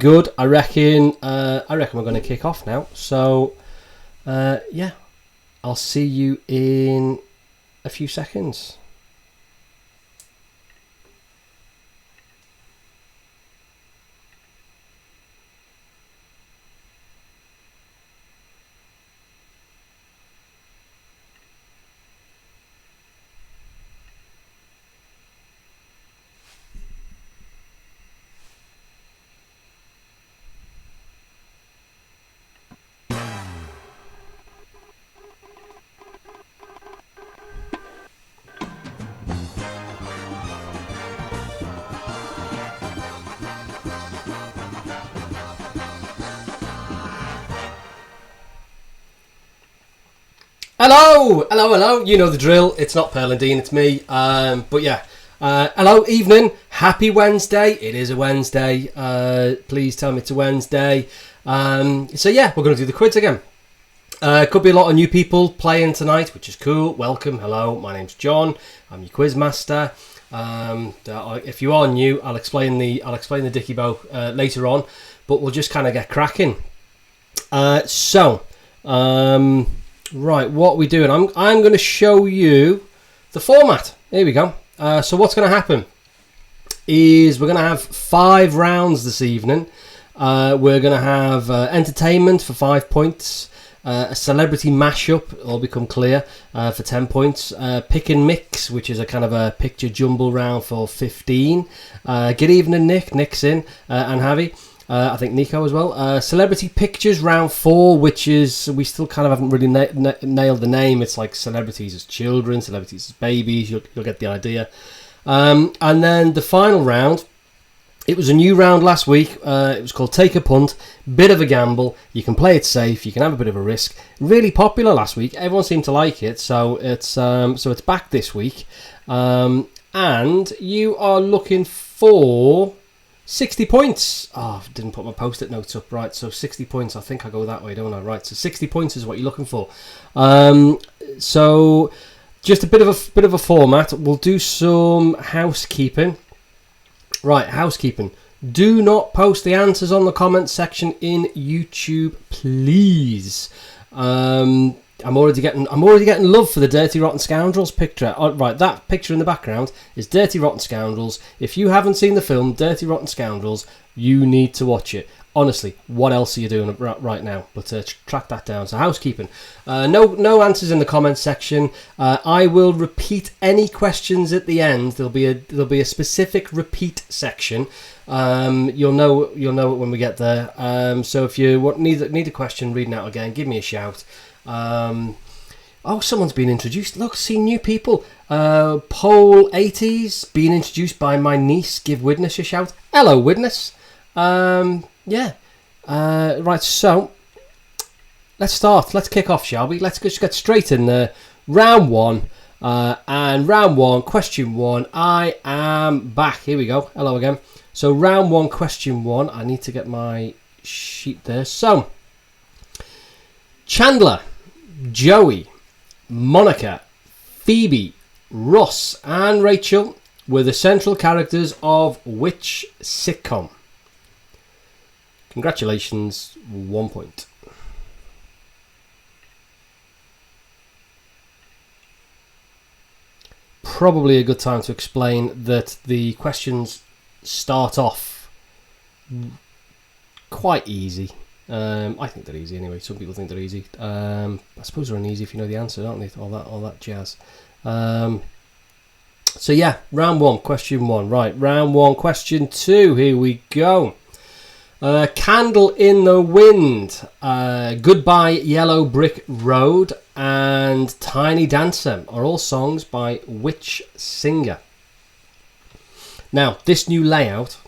Good. I reckon we're going to kick off now. So, yeah, I'll see you in a few seconds. Hello. You know the drill. It's not Pearl and Dean, it's me. But yeah, hello, evening. Happy Wednesday. It is a Wednesday. Please tell me it's a Wednesday. So yeah, we're going to do the quiz again. Could be a lot of new people playing tonight, which is cool. Welcome. Hello, my name's John. I'm your quiz master. If you are new, I'll explain the Dicky Bow later on, but we'll just kind of get cracking. Right, what are we doing? I'm going to show you the format. Here we go. So what's going to happen is we're going to have 5 rounds this evening. We're going to have entertainment for 5 points, a celebrity mashup, all become clear, for 10 points, pick and mix, which is a kind of a picture jumble round for 15. Good evening, Nick. Nick's in, and Javi. I think Nico as well. Celebrity Pictures round 4, which is, we still kind of haven't really nailed the name. It's like celebrities as children, celebrities as babies. You'll get the idea. And then the final round, it was a new round last week. It was called Take a Punt. Bit of a gamble. You can play it safe. You can have a bit of a risk. Really popular last week. Everyone seemed to like it. So it's back this week. And you are looking for 60 points. Oh, I didn't put my post-it notes up. Right, so 60 points. I think I go that way, don't I? Right, so 60 points is what you're looking for. So just a bit of a format. We'll do some housekeeping. Right, housekeeping. Do not post the answers on the comments section in YouTube, please. I'm already getting love for the Dirty Rotten Scoundrels picture. Right, that picture in the background is Dirty Rotten Scoundrels. If you haven't seen the film Dirty Rotten Scoundrels, you need to watch it. Honestly, what else are you doing right now? But track that down. So housekeeping. No answers in the comments section. I will repeat any questions at the end. There'll be a specific repeat section. You'll know it when we get there. So if you need a question reading out again, give me a shout. Someone's been introduced. Look, see new people. Pole 80s being introduced by my niece. Give Witness a shout. Hello, Witness. Right, so let's start. Let's kick off, shall we? Let's just get straight in there. Round 1. And round 1, question 1. I am back. Here we go. Hello again. So round 1, question 1. I need to get my sheet there. So Chandler, Joey, Monica, Phoebe, Ross and Rachel were the central characters of which sitcom? Congratulations, 1 point. Probably a good time to explain that the questions start off quite easy. I think they're easy anyway. Some people think they're easy. I suppose they're uneasy if you know the answer, don't they? All that jazz. So yeah, round 1, question 1. Right, round 1, question 2. Here we go. Candle in the Wind, Goodbye Yellow Brick Road, and Tiny Dancer are all songs by which singer? Now, this new layout,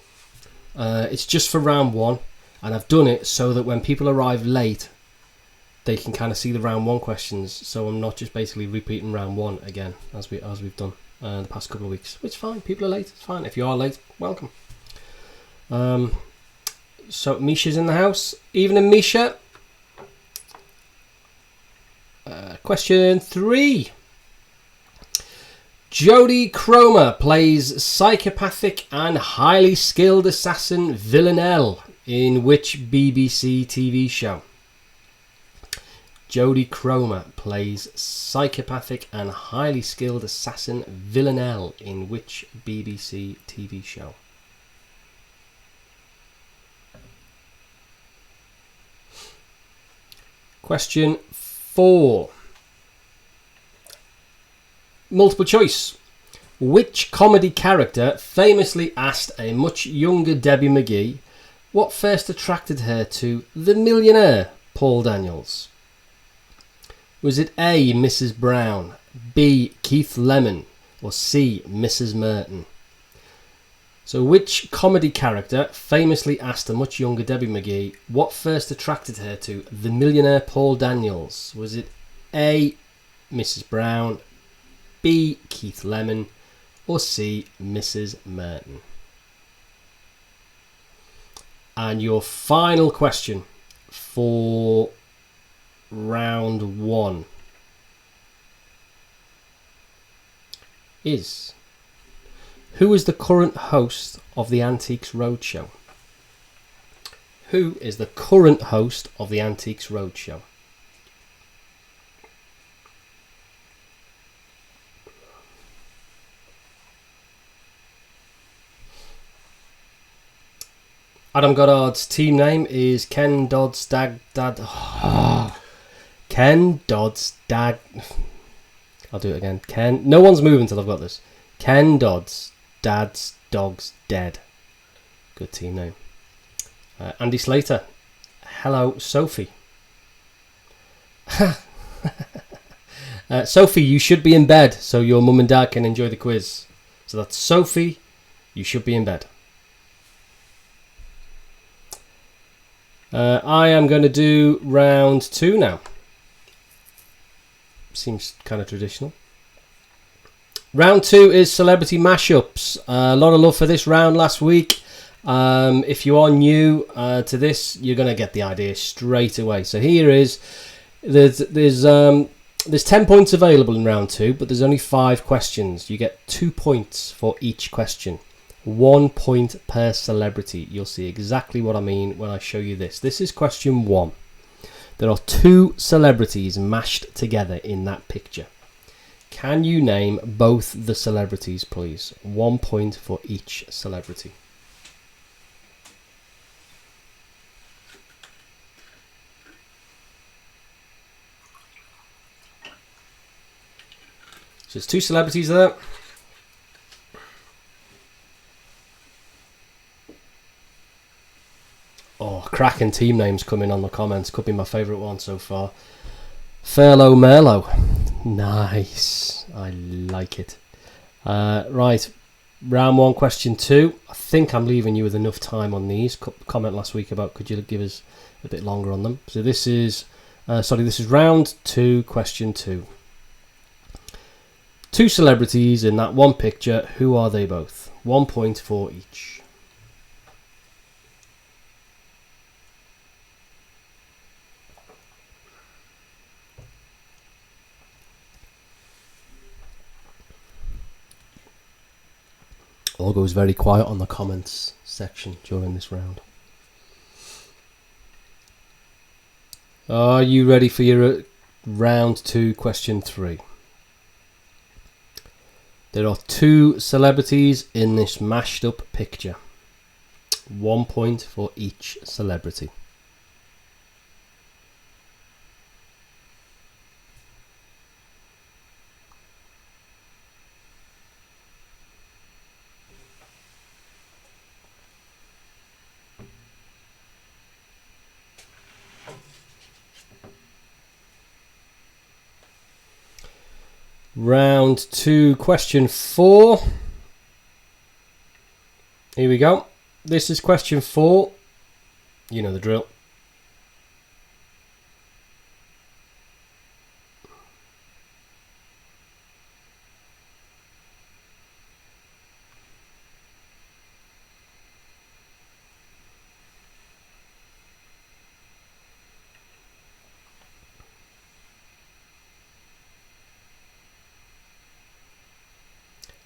it's just for round 1, and I've done it so that when people arrive late, they can kind of see the round 1 questions, so I'm not just basically repeating round 1 again, as we've done the past couple of weeks. It's fine, people are late, it's fine. If you are late, welcome. So Misha's in the house. Evening, Misha. Question 3. Jodie Cromer plays psychopathic and highly skilled assassin Villanelle in which BBC TV show? Jodie Cromer plays psychopathic and highly skilled assassin Villanelle in which BBC TV show? Question 4. Multiple choice. Which comedy character famously asked a much younger Debbie McGee what first attracted her to the millionaire Paul Daniels? Was it A, Mrs. Brown, B, Keith Lemon, or C, Mrs. Merton? So which comedy character famously asked a much younger Debbie McGee what first attracted her to the millionaire Paul Daniels? Was it A, Mrs. Brown, B, Keith Lemon, or C, Mrs. Merton? And your final question for round 1 is: who is the current host of the Antiques Roadshow? Who is the current host of the Antiques Roadshow? Adam Goddard's team name is Ken Dodd's Dag Dad. Ken Dodd's Dag. I'll do it again. Ken. No one's moving till I've got this. Ken Dodd's Dad's Dog's Dead. Good team name. Andy Slater. Hello, Sophie. Sophie, you should be in bed so your mum and dad can enjoy the quiz. So that's Sophie. You should be in bed. I am going to do round 2 now. Seems kind of traditional. Round 2 is celebrity mashups. A lot of love for this round last week. If you are new to this, you're going to get the idea straight away. So here is, there's 10 points available in round 2, but there's only 5 questions. You get 2 points for each question. 1 point per celebrity. You'll see exactly what I mean when I show you this. This is question 1. There are 2 celebrities mashed together in that picture. Can you name both the celebrities, please? 1 point for each celebrity. So there's 2 celebrities there. Oh, cracking team names coming on the comments. Could be my favourite one so far. Furlough Merlot. Nice. I like it. Right. Round 1, question 2. I think I'm leaving you with enough time on these. Comment last week about could you give us a bit longer on them. So this is round 2, question 2. 2 celebrities in that one picture. Who are they both? 1 point for each. All goes very quiet on the comments section during this round. Are you ready for your round 2, question 3? There are 2 celebrities in this mashed up picture. 1 point for each celebrity. Round 2, question 4. Here we go. This is question 4. You know the drill.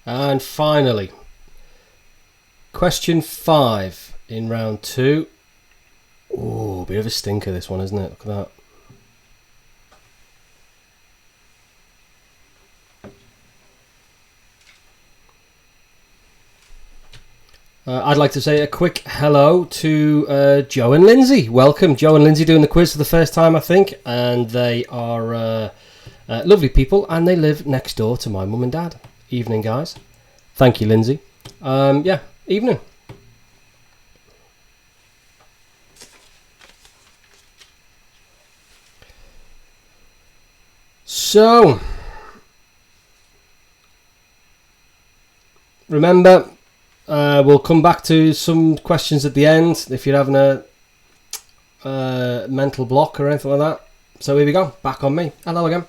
And finally, question 5 in round 2. bit of a stinker, this one, isn't it? Look at that. I'd like to say a quick hello to Joe and Lindsay. Welcome. Joe and Lindsay doing the quiz for the first time, I think. And they are lovely people, and they live next door to my mum and dad. Evening, guys. Thank you, Lindsay. Yeah, evening. So, remember, we'll come back to some questions at the end if you're having a mental block or anything like that. So here we go, back on me. Hello again.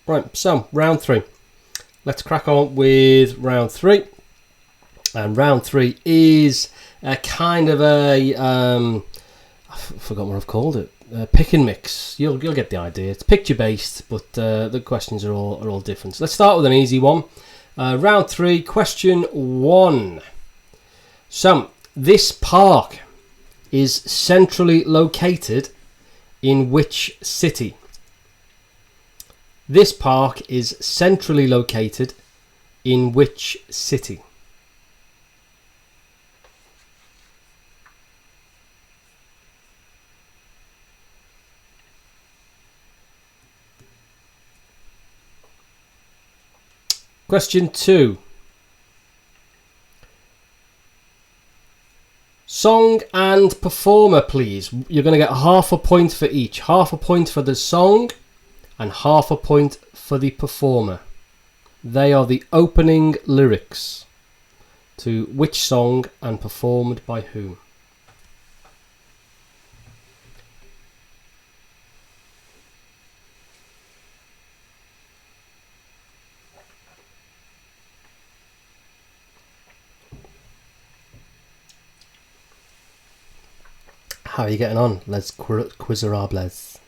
Right, so round 3. Let's crack on with round 3. And round 3 is a kind of a I forgot what I've called it. Pick and mix. You'll get the idea. It's picture based, but the questions are all different. So let's start with an easy one. Round 3, question 1. So this park is centrally located in which city? This park is centrally located in which city? Question 2. Song and performer, please. You're going to get half a point for each. Half a point for the song and half a point for the performer. They are the opening lyrics to which song and performed by whom? How are you getting on, Les Quizerables?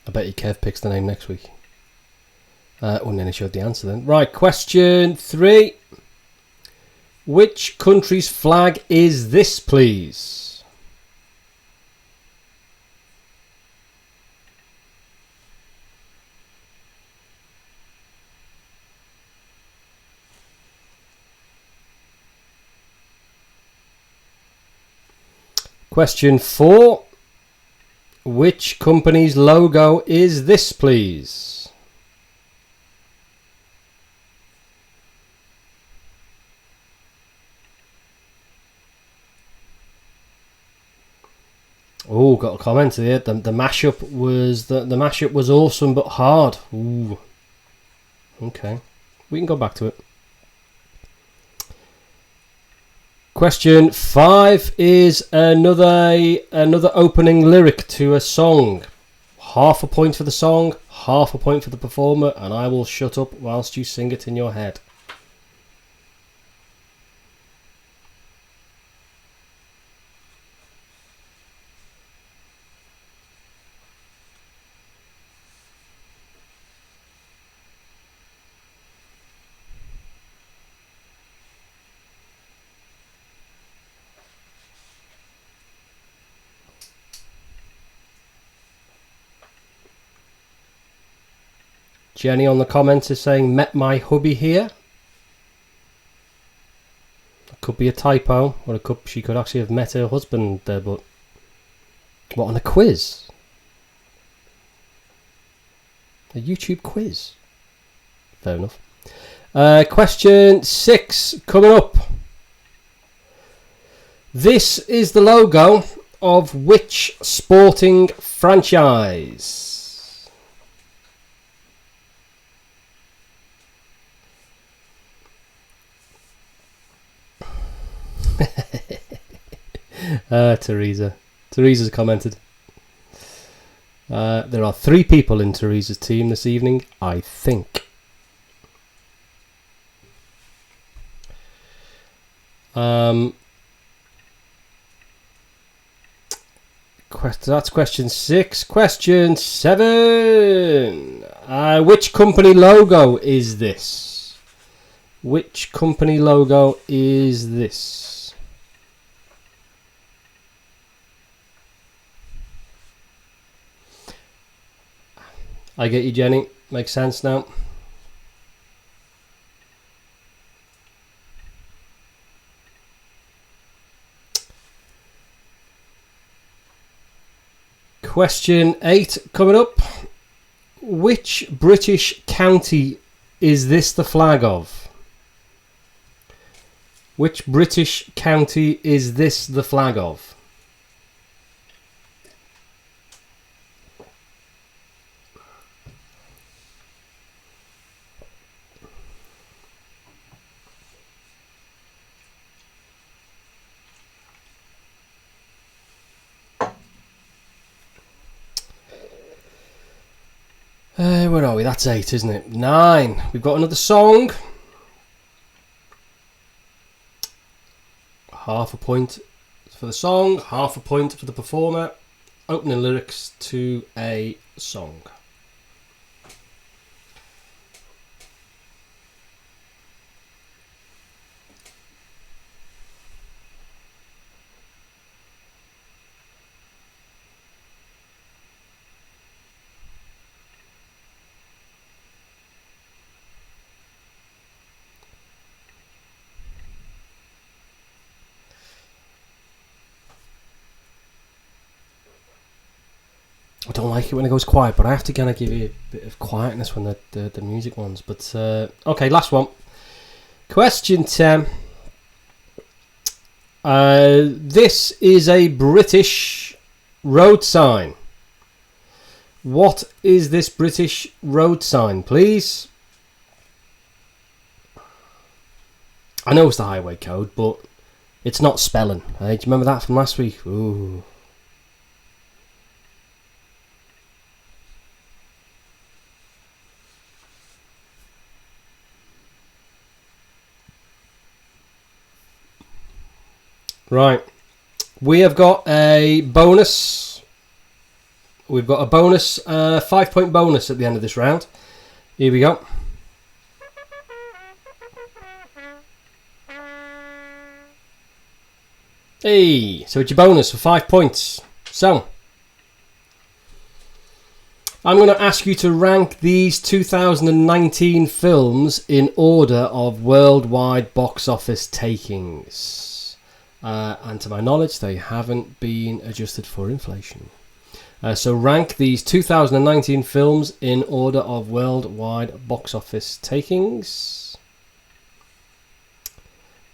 I bet you Kev picks the name next week. And then he showed the answer then. Right, question 3. Which country's flag is this, please? Question 4. Which company's logo is this, please? Oh, got a comment here. The mashup was awesome but hard. Ooh. Okay, we can go back to it. Question 5 is another opening lyric to a song. Half a point for the song, half a point for the performer, and I will shut up whilst you sing it in your head. Jenny on the comments is saying, met my hubby here. It could be a typo, or she could actually have met her husband there, but what, on a quiz? A YouTube quiz? Fair enough. Question 6 coming up. This is the logo of which sporting franchise? Teresa. Teresa's commented. There are 3 people in Teresa's team this evening, I think. That's question 6. Question 7. Which company logo is this? Which company logo is this? I get you, Jenny. Makes sense now. Question 8 coming up. Which British county is this the flag of? Which British county is this the flag of? Where are we? That's 8, isn't it? 9. We've got another song. Half a point for the song, half a point for the performer. Opening lyrics to a song. I don't like it when it goes quiet, but I have to kind of give you a bit of quietness when the music ones. But okay, last one. Question 10. This is a British road sign. What is this British road sign, please? I know it's the highway code, but it's not spelling. Do you remember that from last week? Ooh. Right, we have got a bonus. We've got a bonus, 5-point bonus at the end of this round. Here we go. Hey, so it's your bonus for 5 points. So, I'm going to ask you to rank these 2019 films in order of worldwide box office takings. And to my knowledge, they haven't been adjusted for inflation. So rank these 2019 films in order of worldwide box office takings.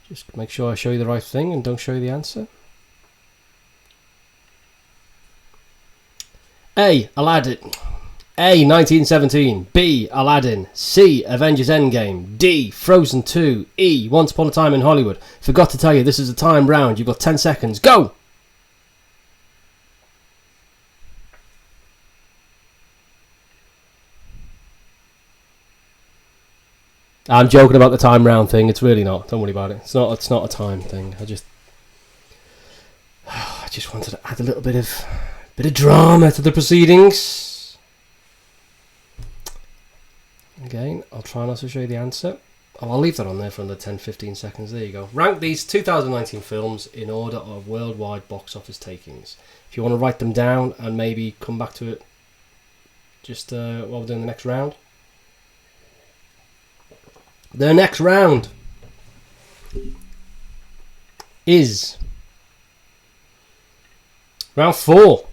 Just make sure I show you the right thing and don't show you the answer. A. Aladdin. A. 1917. B. Aladdin. C. Avengers Endgame. D. Frozen 2. E. Once Upon a Time in Hollywood. Forgot to tell you, this is a time round. You've got 10 seconds. Go! I'm joking about the time round thing. It's really not. Don't worry about it. It's not a time thing. I just wanted to add a little bit of drama to the proceedings. Again, I'll try not to show you the answer. Oh, I'll leave that on there for another 10-15 seconds. There you go. Rank these 2019 films in order of worldwide box office takings. If you want to write them down and maybe come back to it just while we're doing the next round. The next round is round 4.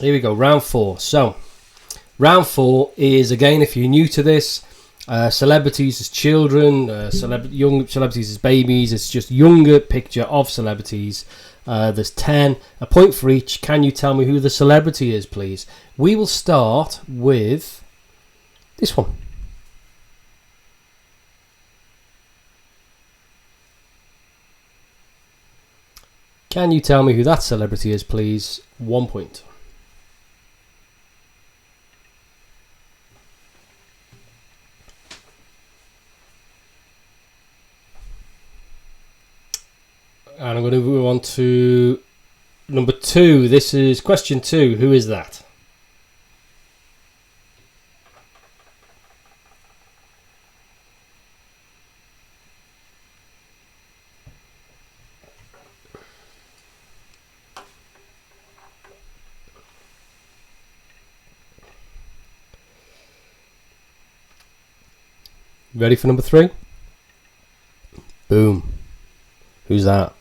Here we go, round 4. So, round 4 is, again, if you're new to this, celebrities as children, young celebrities as babies. It's just younger picture of celebrities. There's 10, a point for each. Can you tell me who the celebrity is, please? We will start with this one. Can you tell me who that celebrity is, please? 1 point. And I'm going to move on to number 2. This is question 2. Who is that? Ready for number 3? Boom. Who's that?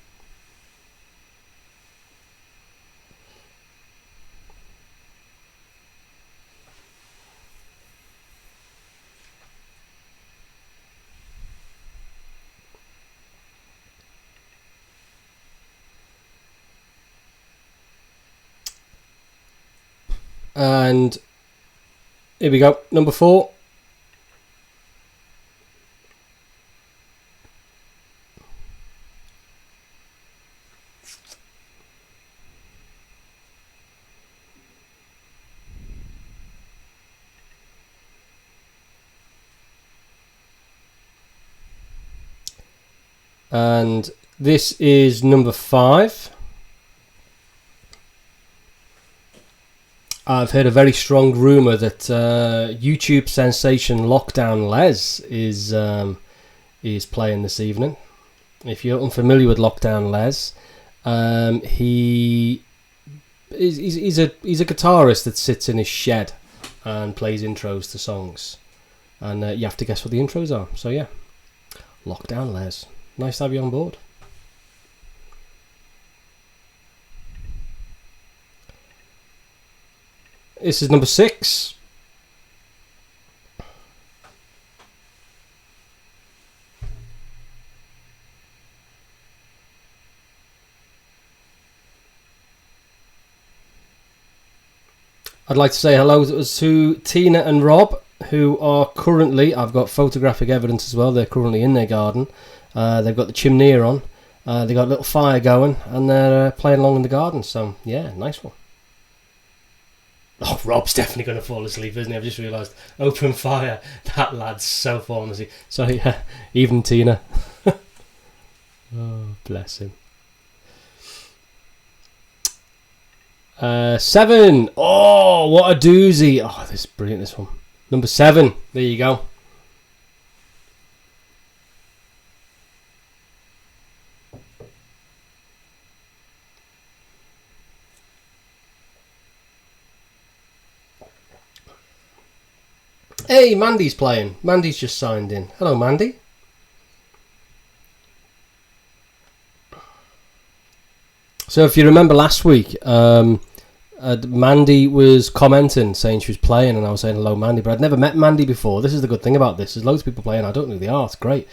And here we go. Number 4. And this is number 5. I've heard a very strong rumour that YouTube sensation Lockdown Les is playing this evening. If you're unfamiliar with Lockdown Les, he's a guitarist that sits in his shed and plays intros to songs, and you have to guess what the intros are. So yeah, Lockdown Les. Nice to have you on board. This is number 6. I'd like to say hello to Tina and Rob, who are currently, I've got photographic evidence as well, they're currently in their garden. They've got the chimney on, they've got a little fire going, and they're playing along in the garden. So yeah, nice one. Oh, Rob's definitely going to fall asleep, isn't he? I've just realised. Open fire. That lad's so fallen asleep. Sorry, even Tina. Oh, bless him. 7. Oh, what a doozy. Oh, this is brilliant, this one. Number 7. There you go. Hey, Mandy's playing. Mandy's just signed in. Hello, Mandy. So if you remember last week, Mandy was commenting saying she was playing, and I was saying hello, Mandy, but I'd never met Mandy before. This is the good thing about this. There's loads of people playing. I don't know who they are. It's great.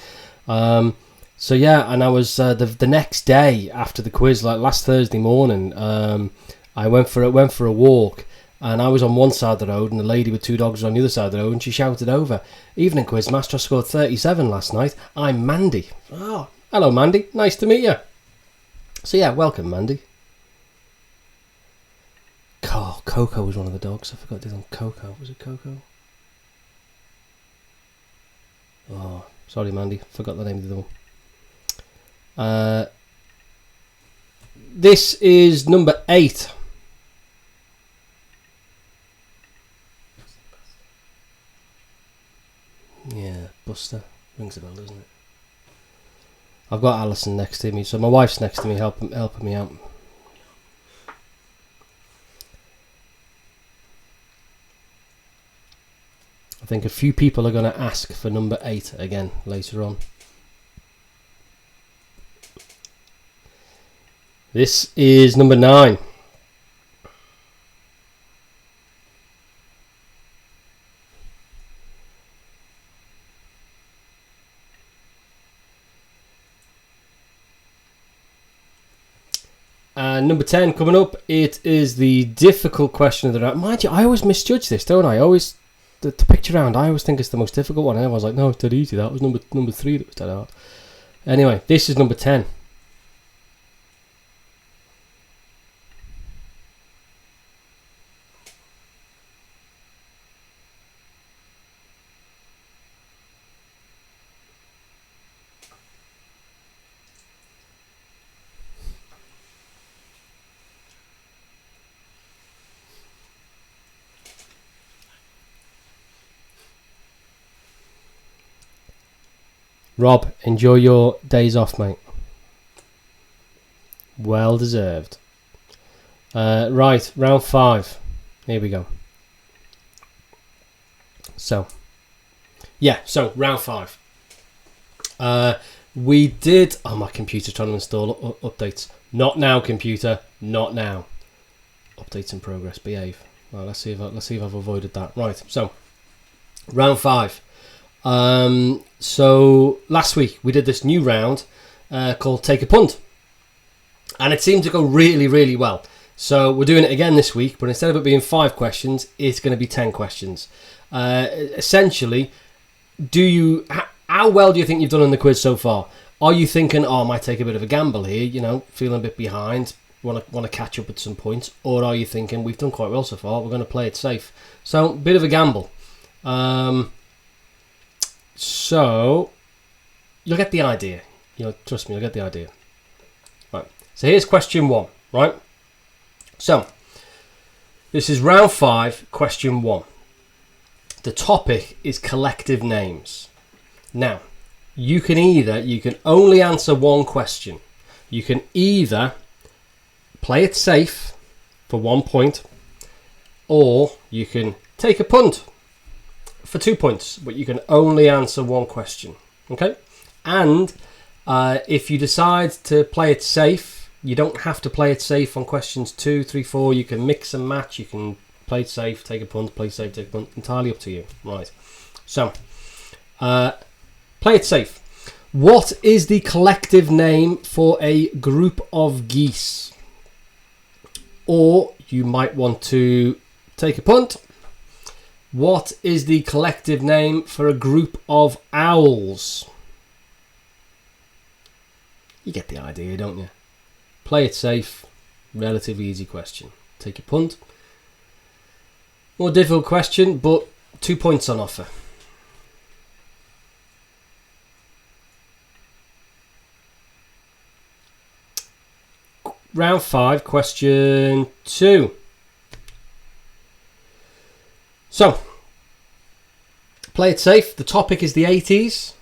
So yeah, and I was the next day after the quiz, like last Thursday morning, I went for a walk. And I was on one side of the road, and the lady with 2 dogs was on the other side of the road, and she shouted over, "Evening quiz master, I scored 37 last night. I'm Mandy." Oh, hello, Mandy. Nice to meet you. So yeah, welcome, Mandy. Coco was one of the dogs. I forgot the name. Coco. Was it Coco? Oh, sorry, Mandy. Forgot the name of the one. This is number 8. Yeah, Buster. Rings a bell, doesn't it? I've got Alison next to me, so my wife's next to me helping me out. I think a few people are going to ask for number 8 again later on. This is number 9. Number 10 coming up. It is the difficult question of the round. Mind you, I always misjudge this, don't I? The picture round, I always think it's the most difficult one. And everyone's like, no, it's dead easy. That was number 3 that was dead hard. Anyway, this is number 10. Rob, enjoy your days off, mate. Well deserved. Right, round 5. Here we go. So, Yeah, so round 5. We did... Oh, my computer's trying to install updates. Not now, computer. Not now. Updates in progress. Behave. Well, let's see if I've avoided that. Right, so round 5. So last week we did this new round called Take a Punt. And it seemed to go really, really well. So we're doing it again this week, but instead of it being 5 questions, it's going to be 10 questions. Essentially, how well do you think you've done on the quiz so far? Are you thinking, I might take a bit of a gamble here, feeling a bit behind, want to catch up at some points? Or are you thinking, we've done quite well so far, we're going to play it safe? So, bit of a gamble. So, you'll get the idea. Trust me, you'll get the idea. Right. So here's question 1, right? So, this is round 5, question 1. The topic is collective names. Now, you can only answer one question. You can either play it safe for 1 point, or you can take a punt for 2 points, but you can only answer one question. Okay? And if you decide to play it safe, you don't have to play it safe on questions 2, 3, 4. You can mix and match. You can play it safe, take a punt, play safe, take a punt. Entirely up to you. Right. So, play it safe. What is the collective name for a group of geese? Or you might want to take a punt. What is the collective name for a group of owls? You get the idea, don't you? Play it safe. Relatively easy question. Take a punt. More difficult question, but 2 points on offer. Round 5, question 2. So, play it safe. The topic is the 80s.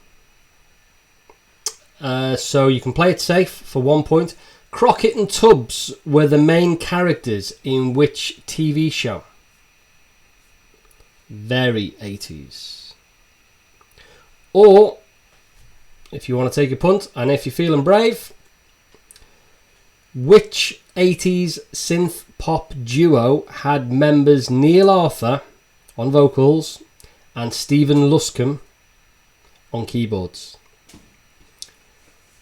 So you can play it safe for 1 point. Crockett and Tubbs were the main characters in which TV show? Very 80s. Or, if you want to take a punt, and if you're feeling brave, which 80s synth pop duo had members Neil Arthur on vocals and Stephen Luscombe on keyboards?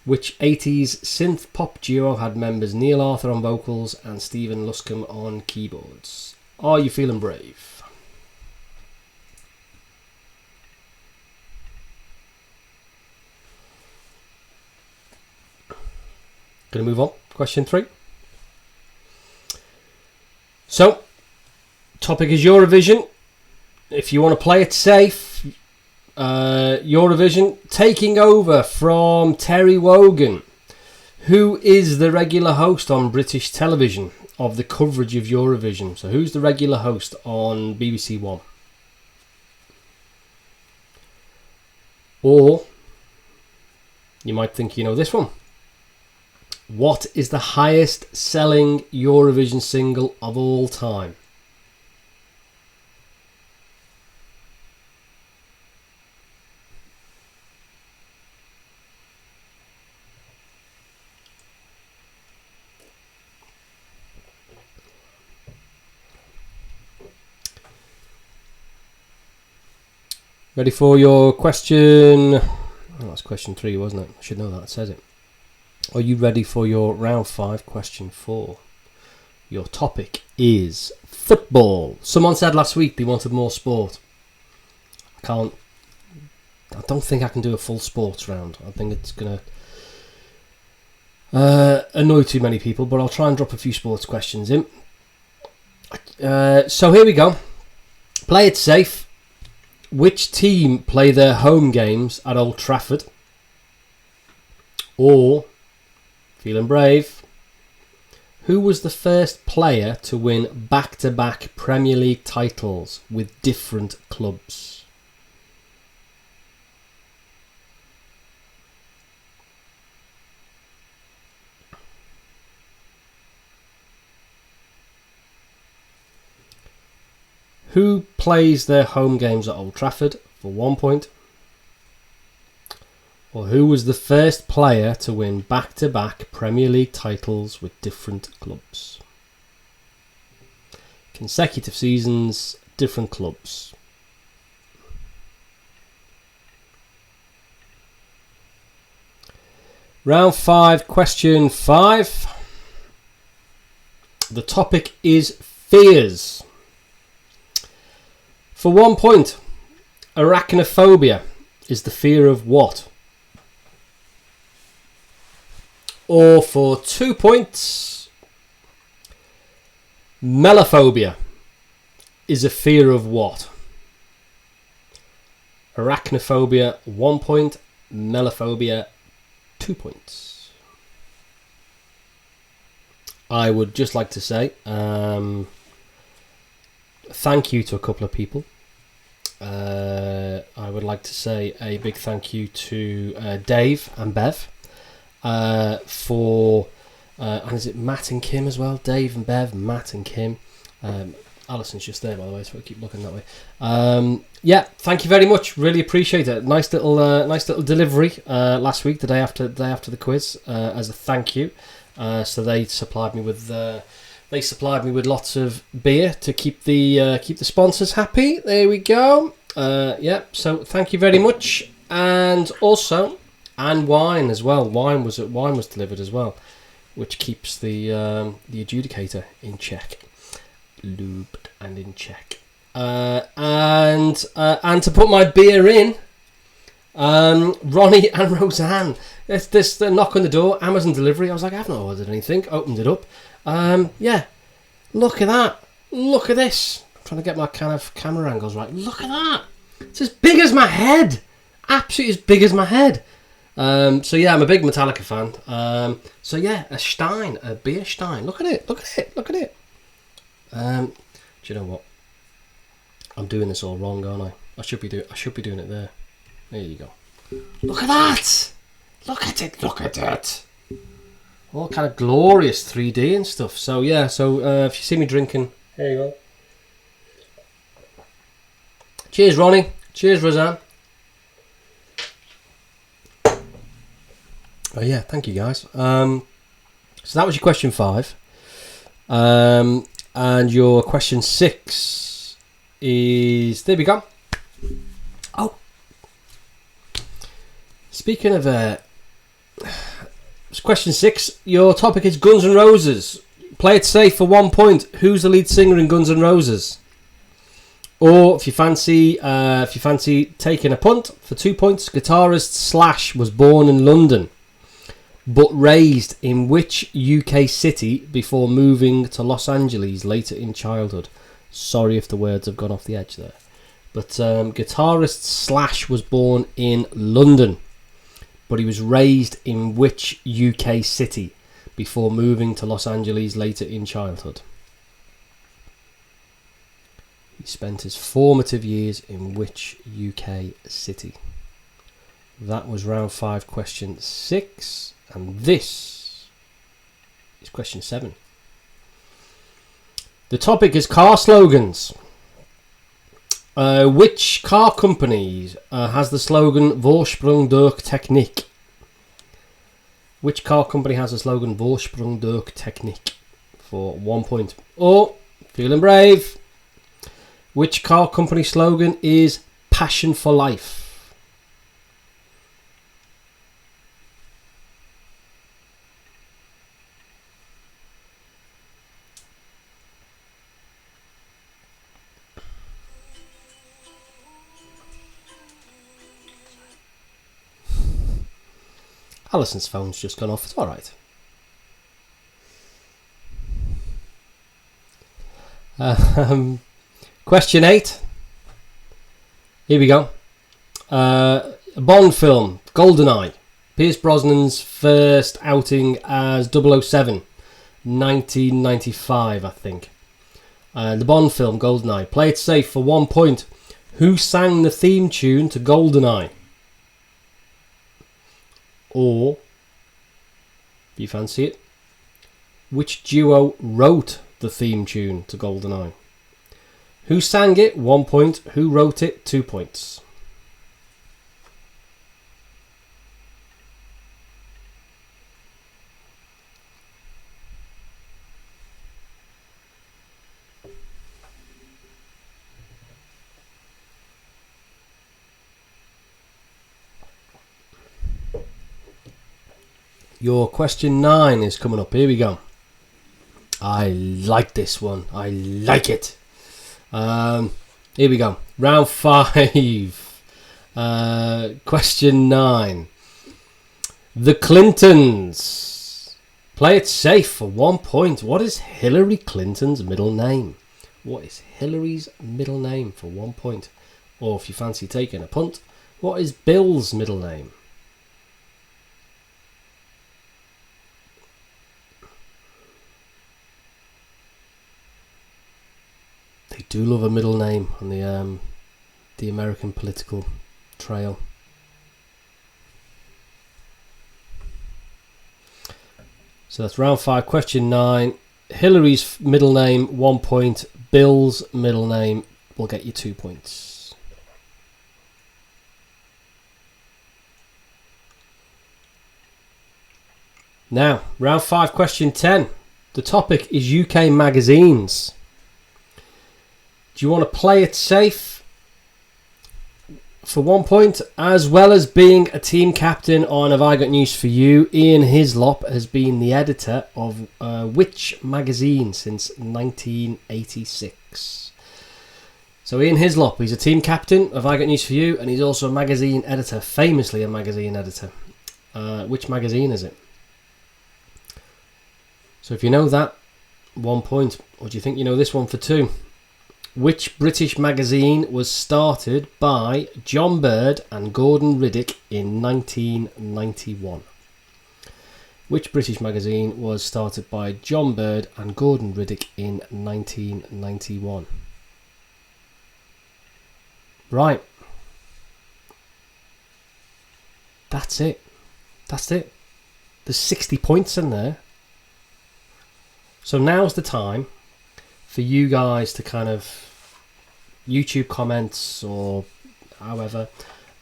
Which 80s synth pop duo had members Neil Arthur on vocals and Stephen Luscombe on keyboards? Are you feeling brave? Going to move on. Question 3. So, topic is Eurovision. If you want to play it safe, Eurovision, taking over from Terry Wogan, who is the regular host on British television of the coverage of Eurovision. So who's the regular host on BBC One? Or you might think you know this one. What is the highest selling Eurovision single of all time? Ready for your question? Oh, that's question 3, wasn't it? I should know that. It says it. Are you ready for your round 5, question 4? Your topic is football. Someone said last week they wanted more sport. I don't think I can do a full sports round. I think it's going to annoy too many people, but I'll try and drop a few sports questions in. So here we go. Play it safe. Which team play their home games at Old Trafford? Or, feeling brave, who was the first player to win back-to-back Premier League titles with different clubs? Who plays their home games at Old Trafford for 1 point? Or who was the first player to win back-to-back Premier League titles with different clubs? Consecutive seasons, different clubs. Round 5, question 5. The topic is fears. For 1 point, arachnophobia is the fear of what? Or for 2 points, melophobia is a fear of what? Arachnophobia, 1 point. Melophobia, 2 points. I would just like to say thank you to a couple of people. I would like to say a big thank you to Dave and Bev for and is it Matt and Kim as well? Dave and Bev, Matt and Kim. Alison's just there, by the way, so I keep looking that way. Yeah, thank you very much. Really appreciate it. Nice little delivery last week, the day after the quiz, as a thank you. So they supplied me with lots of beer to keep the sponsors happy. There we go. Yeah, so thank you very much, and wine as well. Wine was delivered as well, which keeps the adjudicator in check. Lubed and in check, and to put my beer in, Ronnie and Roseanne. This knock on the door, Amazon delivery. I was like, I've not ordered anything. Opened it up. Yeah, look at that. Look at this. I'm trying to get my kind of camera angles right. Look at that. It's as big as my head. Absolutely as big as my head. So yeah, I'm a big Metallica fan. So yeah, a beer stein. Look at it. Look at it. Look at it. Do you know what? I'm doing this all wrong, aren't I? I should be doing it there. There you go. Look at that! Look at it! Look at it! All kind of glorious 3D and stuff. So yeah. So if you see me drinking, there you go. Cheers, Ronnie. Cheers, Roseanne. Oh yeah, thank you guys. So that was your question 5. And your question 6 is... There we go. Oh. Speaking of... question 6, your topic is Guns N' Roses. Play it safe for 1 point. Who's the lead singer in Guns N' Roses? Or if you fancy taking a punt, for 2 points, guitarist Slash was born in London, but raised in which UK city before moving to Los Angeles later in childhood? Sorry if the words have gone off the edge there. But guitarist Slash was born in London, but he was raised in which UK city before moving to Los Angeles later in childhood? He spent his formative years in which UK city? That was round 5, question 6. And this is question 7. The topic is car slogans. Which car company has the slogan Vorsprung durch Technik? Which car company has the slogan Vorsprung durch Technik? For 1 point. Or, feeling brave, which car company slogan is Passion for Life? Alison's phone's just gone off. It's alright. Question 8. Here we go. A Bond film, GoldenEye. Pierce Brosnan's first outing as 007. 1995, I think. The Bond film, GoldenEye. Play it safe for 1 point. Who sang the theme tune to GoldenEye? Or, if you fancy it, which duo wrote the theme tune to GoldenEye? Who sang it? 1 point. Who wrote it? 2 points. Your question 9 is coming up. Here we go. I like this one. I like it. Here we go. Round 5. Question 9. The Clintons. Play it safe for 1 point. What is Hillary Clinton's middle name? What is Hillary's middle name for 1 point? Or if you fancy taking a punt, what is Bill's middle name? They do love a middle name on the American political trail. So that's round 5, question 9. Hillary's middle name, 1 point. Bill's middle name will get you 2 points. Now, round 5, question 10. The topic is UK magazines. Do you want to play it safe for 1 point, as well as being a team captain on Have I Got News For You? Ian Hislop has been the editor of which magazine since 1986? So Ian Hislop, he's a team captain of Have I Got News For You, and he's also a magazine editor, famously a magazine editor. Which magazine is it? So if you know that, 1 point. Or do you think you know this one for 2? Which British magazine was started by John Bird and Gordon Riddick in 1991? Which British magazine was started by John Bird and Gordon Riddick in 1991? Right. That's it. That's it. There's 60 points in there. So now's the time for you guys to kind of YouTube comments or however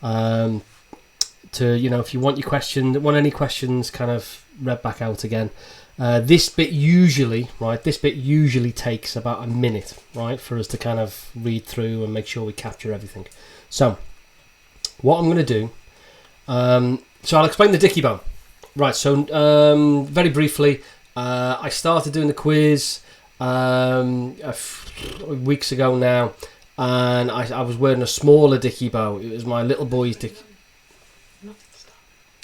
to, you know, if you want your question, want any questions kind of read back out again. This bit usually takes about a minute, right, for us to kind of read through and make sure we capture everything. So what I'm going to do, so I'll explain the Dicky Bow. Right, so very briefly, I started doing the quiz weeks ago now, and I was wearing a smaller Dicky Bow. It was my little boy's Dicky.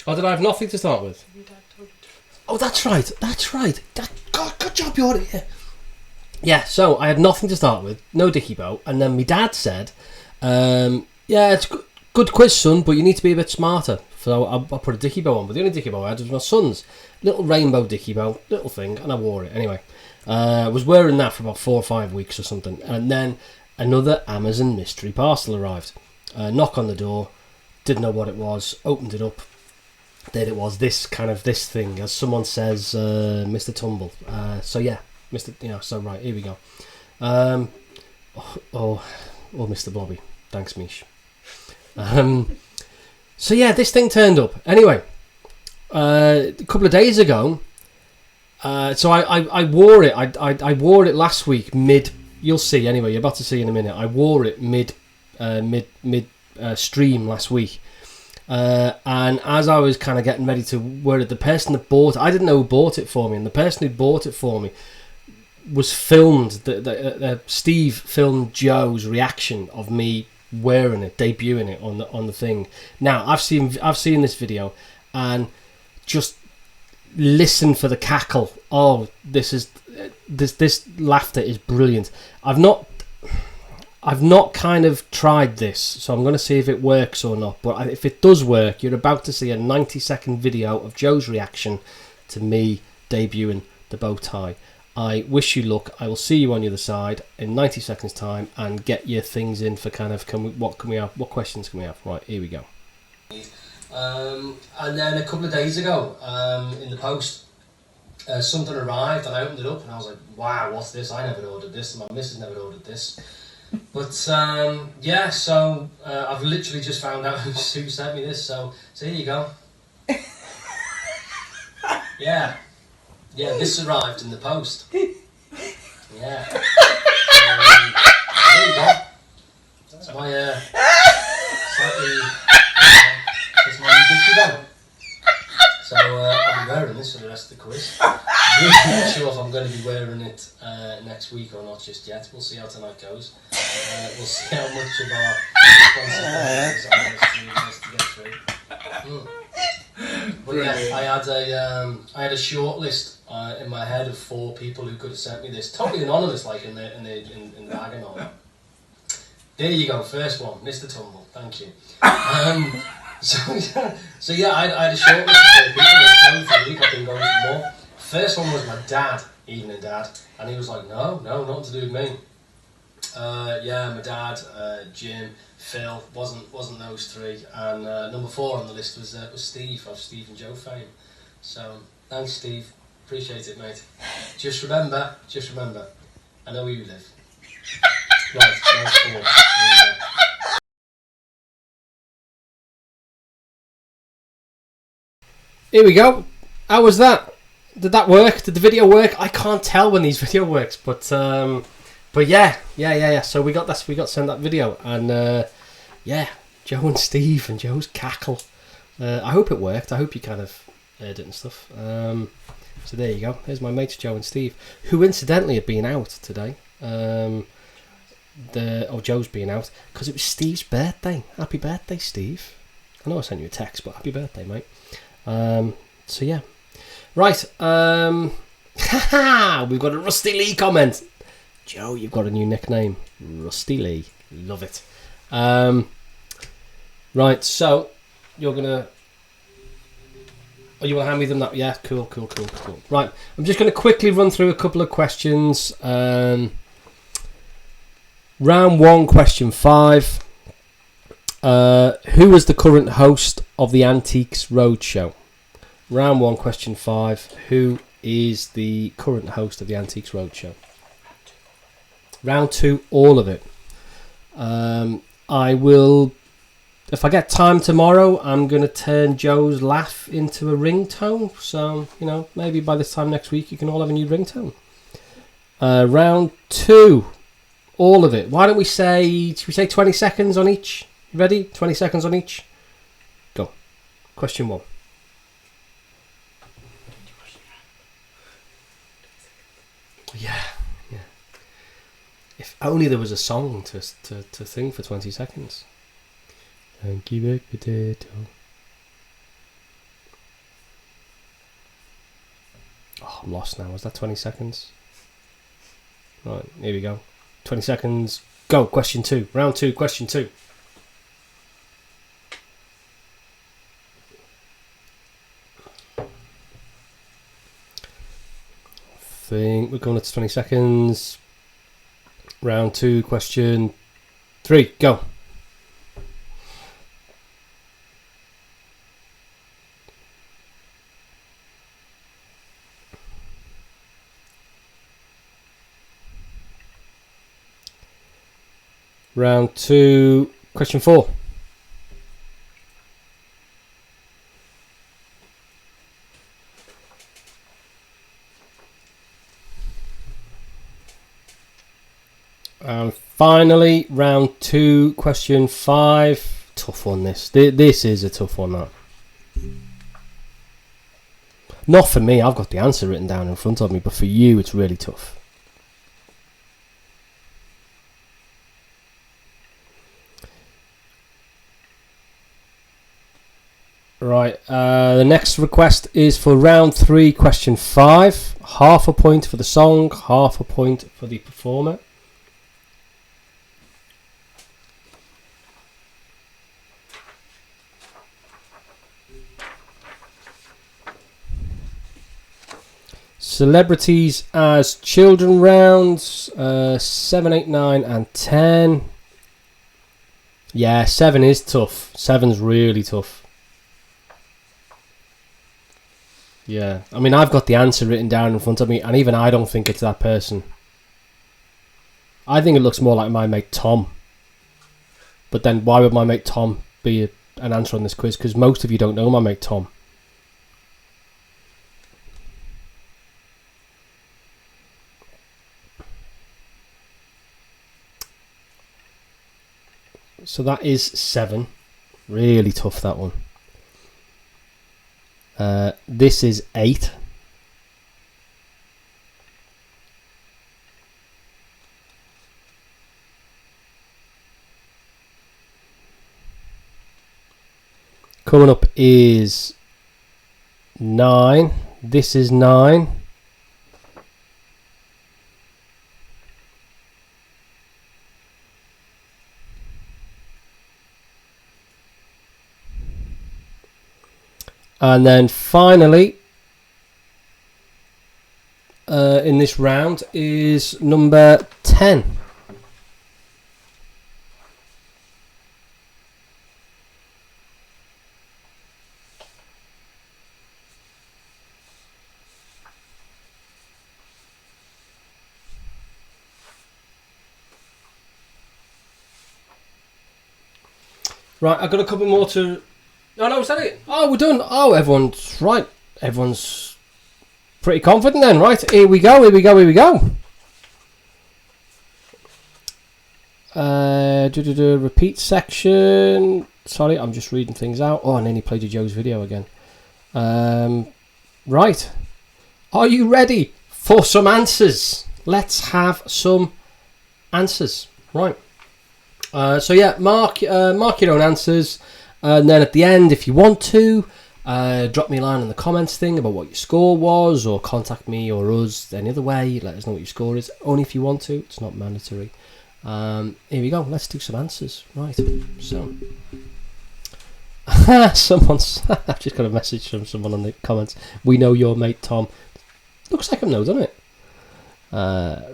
Oh, did I have nothing to start with? Oh, that's right. God, good job, you're here. Yeah, so I had nothing to start with, no Dicky Bow, and then my dad said, yeah, it's good quiz, son, but you need to be a bit smarter. So I put a Dicky Bow on, but the only Dicky Bow I had was my son's little rainbow Dicky Bow, little thing, and I wore it anyway. I was wearing that for about 4 or 5 weeks or something, and then another Amazon mystery parcel arrived. Knock on the door, didn't know what it was, opened it up. There it was, this thing, as someone says, Mr. Tumble. So yeah, so right, here we go. Mr. Blobby, thanks, Mish. So yeah, this thing turned up. Anyway, a couple of days ago, so I wore it. I wore it last week mid. You'll see anyway. You're about to see in a minute. I wore it mid stream last week, and as I was kind of getting ready to wear it, the person that bought it, I didn't know who bought it for me, and the person who bought it for me was filmed. Steve filmed Joe's reaction of me wearing it, debuting it on the thing. Now I've seen this video, and just listen for the cackle. Oh, this laughter is brilliant. I've not kind of tried this, so I'm going to see if it works or not. But if it does work, you're about to see a 90-second video of Joe's reaction to me debuting the bow tie. I wish you luck. I will see you on the other side in 90 seconds time and get your things in for kind of what questions can we have? Right, here we go. And then a couple of days ago, in the post, something arrived and I opened it up and I was like, wow, what's this? I never ordered this, and my missus never ordered this. But yeah, so I've literally just found out who sent me this, so here you go. Yeah, this arrived in the post. Yeah. There you go. It's my slightly... it's my Dicky Bow. So I'll be wearing this for the rest of the quiz. Really not sure if I'm going to be wearing it next week or not just yet. We'll see how tonight goes. We'll see how much of our responsibilities are to get through. But yeah, I had a short list in my head of 4 people who could have sent me this. Totally anonymous, like in the bag and all that. There you go, first one, Mr. Tumble. Thank you. So yeah, I had a short list of 4 people. There's for the week. I've been going for more. First one was my dad, Evening Dad, and he was like, no, nothing to do with me. Yeah, my dad, Jim, Phil, wasn't those 3, and number 4 on the list was Steve of Steve and Joe fame. So thanks, Steve, appreciate it, mate. Just remember, I know where you live. Right, nice 4. Here we go. How was that? Did that work? Did the video work? I can't tell when these video works, but yeah. So we got sent that video, and yeah, Joe and Steve and Joe's cackle. I hope it worked. I hope you kind of heard it and stuff. So there you go. There's my mates Joe and Steve, who incidentally had been out today. Joe's been out because it was Steve's birthday. Happy birthday, Steve. I know I sent you a text, but happy birthday, mate. So yeah. Right, we've got a Rusty Lee comment. Joe, you've got a new nickname, Rusty Lee. Love it. Right, so you're gonna. Oh, you want to hand me them? That yeah, cool. Right, I'm just gonna quickly run through a couple of questions. Round 1, question 5. Who is the current host of the Antiques Roadshow? Round 1, question 5. Who is the current host of the Antiques Roadshow? Round 2, all of it. I will, if I get time tomorrow, I'm going to turn Joe's laugh into a ringtone. So, maybe by this time next week, you can all have a new ringtone. Round 2, all of it. Why don't we say 20 seconds on each? Ready? 20 seconds on each. Go. Question 1. Yeah. If only there was a song to sing for 20 seconds. Thank you, baked potato. Oh, I'm lost now. Was that 20 seconds? Right, here we go. 20 seconds. Go. Question 2. Round 2. Question 2. We're going to 20 seconds. Round 2, question 3, go. Round 2, question 4. And finally, round 2, question 5. Tough one, this. This is a tough one, that. Not for me, I've got the answer written down in front of me, but for you, it's really tough. Right, the next request is for round 3, question 5. Half a point for the song, half a point for the performer. Celebrities as children rounds, 7, 8, 9 and 10. Yeah, 7 is tough. 7's really tough. Yeah, I mean, I've got the answer written down in front of me, and even I don't think it's that person. I think it looks more like my mate Tom. But then why would my mate Tom be an answer on this quiz? Because most of you don't know my mate Tom. So that is 7. Really tough, that one. This is 8. Coming up is 9. This is 9. And then finally, in this round is number 10. Right, I've got a couple more to... Oh, no, is that it? Oh, we're done. Oh, everyone's... Right, everyone's pretty confident then. Right, here we go, here we go, here we go. Repeat section. Sorry, I'm just reading things out. Oh, I nearly played Joe's video again. Right. Are you ready for some answers? Let's have some answers. Right. So yeah, mark your own answers, and then at the end, if you want to, drop me a line in the comments thing about what your score was, or contact me or us any other way. Let us know what your score is. Only if you want to. It's not mandatory. Here we go. Let's do some answers. Right. So, someone's. I've just got a message from someone on the comments. We know your mate Tom. Looks like him though, doesn't it?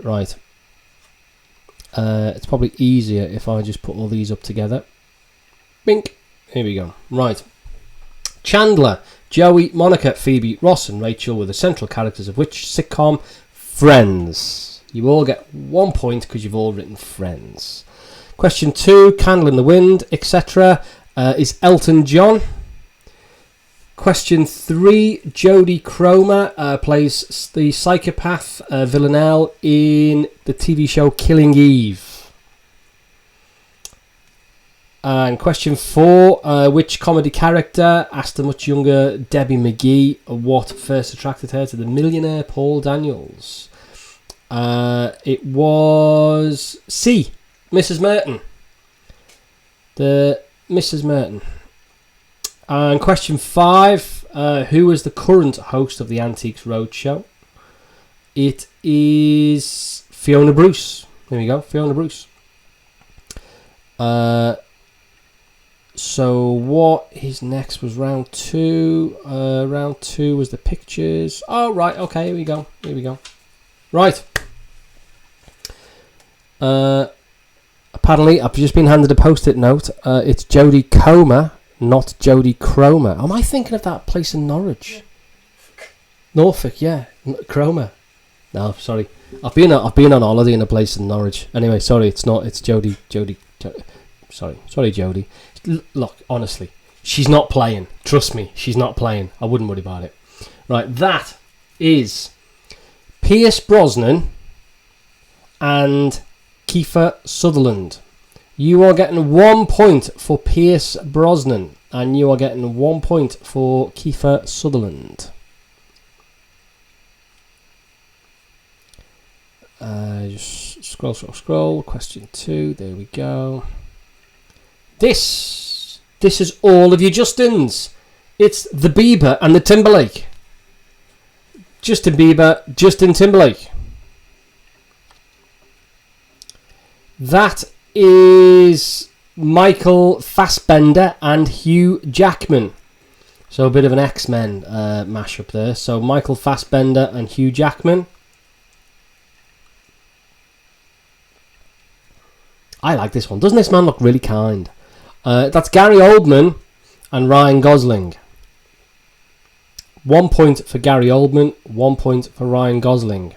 Right. It's probably easier if I just put all these up together. Bink. Here we go. Right. Chandler, Joey, Monica, Phoebe, Ross and Rachel were the central characters of which sitcom? Friends. You all get 1 point because you've all written Friends. Question 2, Candle in the Wind, etc. Is Elton John. Question 3, Jodie Cromer plays the psychopath Villanelle in the TV show Killing Eve. And question 4, which comedy character asked the much younger Debbie McGee what first attracted her to the millionaire Paul Daniels? It was C, Mrs. Merton. The Mrs. Merton. And question 5, who is the current host of the Antiques Roadshow? It is Fiona Bruce. There we go, Fiona Bruce. So what is next was round 2. Round 2 was the pictures. Oh, right, okay, here we go. Here we go. Right. Apparently, I've just been handed a post-it note. It's Jodie Comer, not Jodie Cromer. Am I thinking of that place in Norwich? Norfolk, yeah. Cromer. No, sorry. I've been on holiday in a place in Norwich. Anyway, sorry, it's not. It's Jodie. Sorry, Jodie. Look, honestly, she's not playing. Trust me, she's not playing. I wouldn't worry about it. Right, that is Pierce Brosnan and Kiefer Sutherland. You are getting 1 point for Pierce Brosnan, and you are getting 1 point for Kiefer Sutherland. Just scroll. Question 2. There we go. This is all of your Justins. It's the Bieber and the Timberlake. Justin Bieber, Justin Timberlake. That is Michael Fassbender and Hugh Jackman. So a bit of an X-Men mashup there. So Michael Fassbender and Hugh Jackman. I like this one. Doesn't this man look really kind? That's Gary Oldman and Ryan Gosling. 1 point for Gary Oldman, 1 point for Ryan Gosling.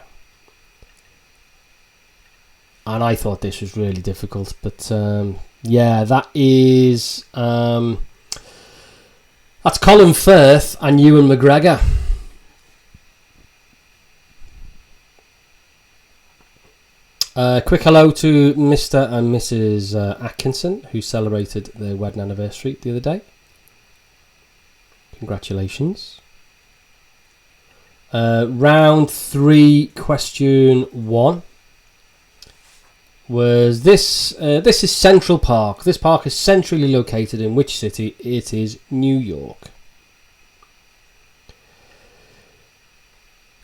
And I thought this was really difficult, but yeah, that is that's Colin Firth and Ewan McGregor. Quick hello to Mr. and Mrs. Atkinson, who celebrated their wedding anniversary the other day. Congratulations. Round 3, question 1 was this. This is Central Park. This park is centrally located in which city? It is New York.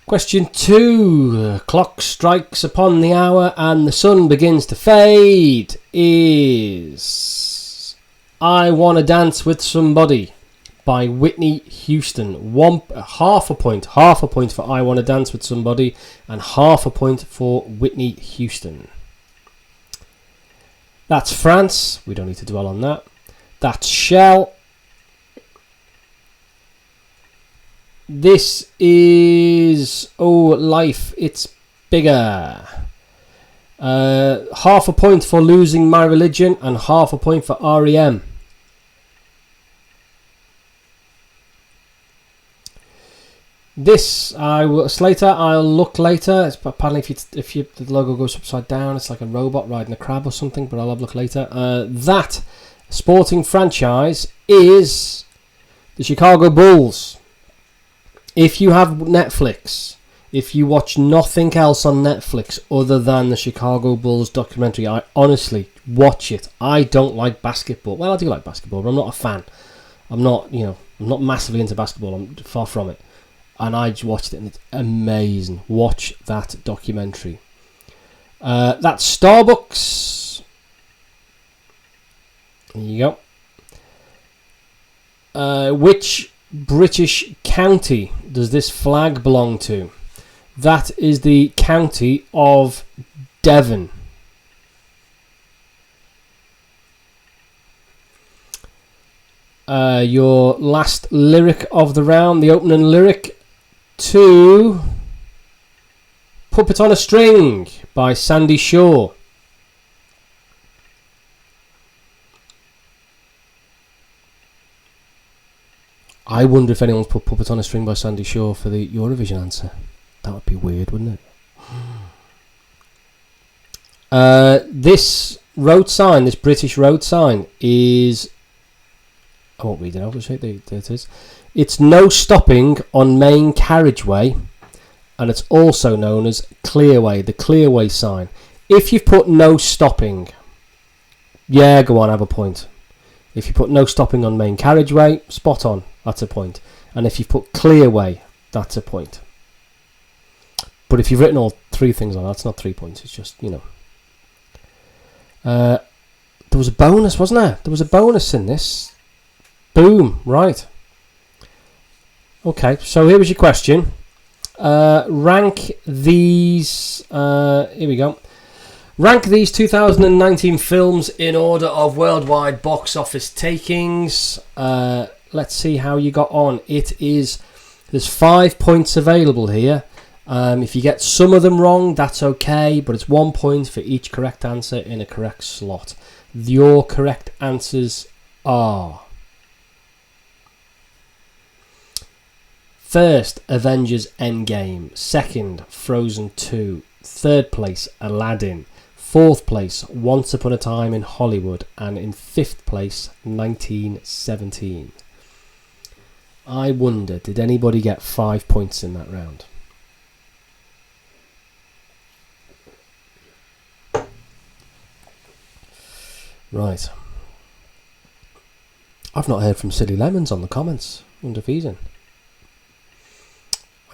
Question 2. Clock strikes upon the hour and the sun begins to fade. Is I Wanna Dance with Somebody by Whitney Houston. Half a point for I Wanna Dance with Somebody, and half a point for Whitney Houston. That's France. We don't need to dwell on that. That's Shell. This is Life, It's Bigger. Half a point for Losing My Religion, and half a point for REM. This I'll look later. It's apparently if the logo goes upside down, it's like a robot riding a crab or something. But I'll have a look later. That sporting franchise is the Chicago Bulls. If you have Netflix, if you watch nothing else on Netflix other than the Chicago Bulls documentary, I honestly watch it. I don't like basketball. Well, I do like basketball, but I'm not a fan. I'm not massively into basketball. I'm far from it. And I just watched it, and it's amazing. Watch that documentary. That's Starbucks. There you go. Which British county does this flag belong to? That is the county of Devon. Your last lyric of the round, the opening lyric to Puppet on a String by Sandy Shaw. I wonder if anyone's put Puppet on a String by Sandy Shaw for the Eurovision answer. That would be weird, wouldn't it? This road sign, this British road sign is... I won't read it out, there it is. It's no stopping on main carriageway, and it's also known as Clearway, the Clearway sign. If you've put no stopping, yeah, go on, have a point. If you put no stopping on main carriageway, spot on, that's a point. And if you've put Clearway, that's a point. But if you've written all three things on, that's not 3 points, it's just, There was a bonus, wasn't there? There was a bonus in this. Boom, right. Okay, so here was your question. Rank these... here we go. Rank these 2019 films in order of worldwide box office takings. Let's see how you got on. There's 5 points available here. If you get some of them wrong, that's okay, but it's 1 point for each correct answer in a correct slot. Your correct answers are... First, Avengers Endgame. Second, Frozen 2. Third place, Aladdin. Fourth place, Once Upon a Time in Hollywood. And in fifth place, 1917. I wonder, did anybody get 5 points in that round? Right. I've not heard from Silly Lemons on the comments. Wonder if he's in.